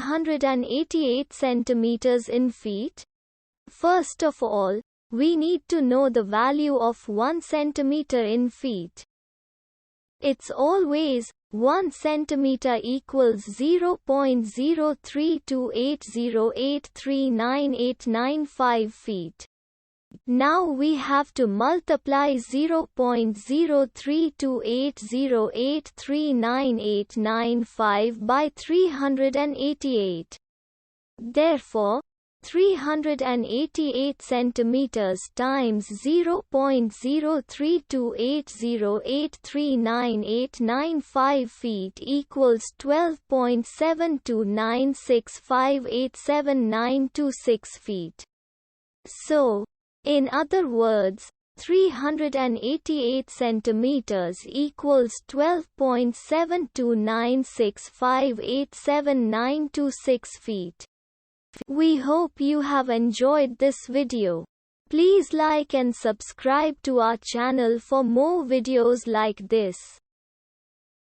388 centimeters in feet? First of all, we need to know the value of 1 centimeter in feet. It's always 1 centimeter equals 0.03280839895 feet. Now we have to multiply 0.03280839895 by 388. Therefore, 388 centimeters times 0.03280839895 feet equals 12.729658796 feet. So, in other words, 388 centimeters equals 12.729658796 feet. We hope you have enjoyed this video. Please like and subscribe to our channel for more videos like this.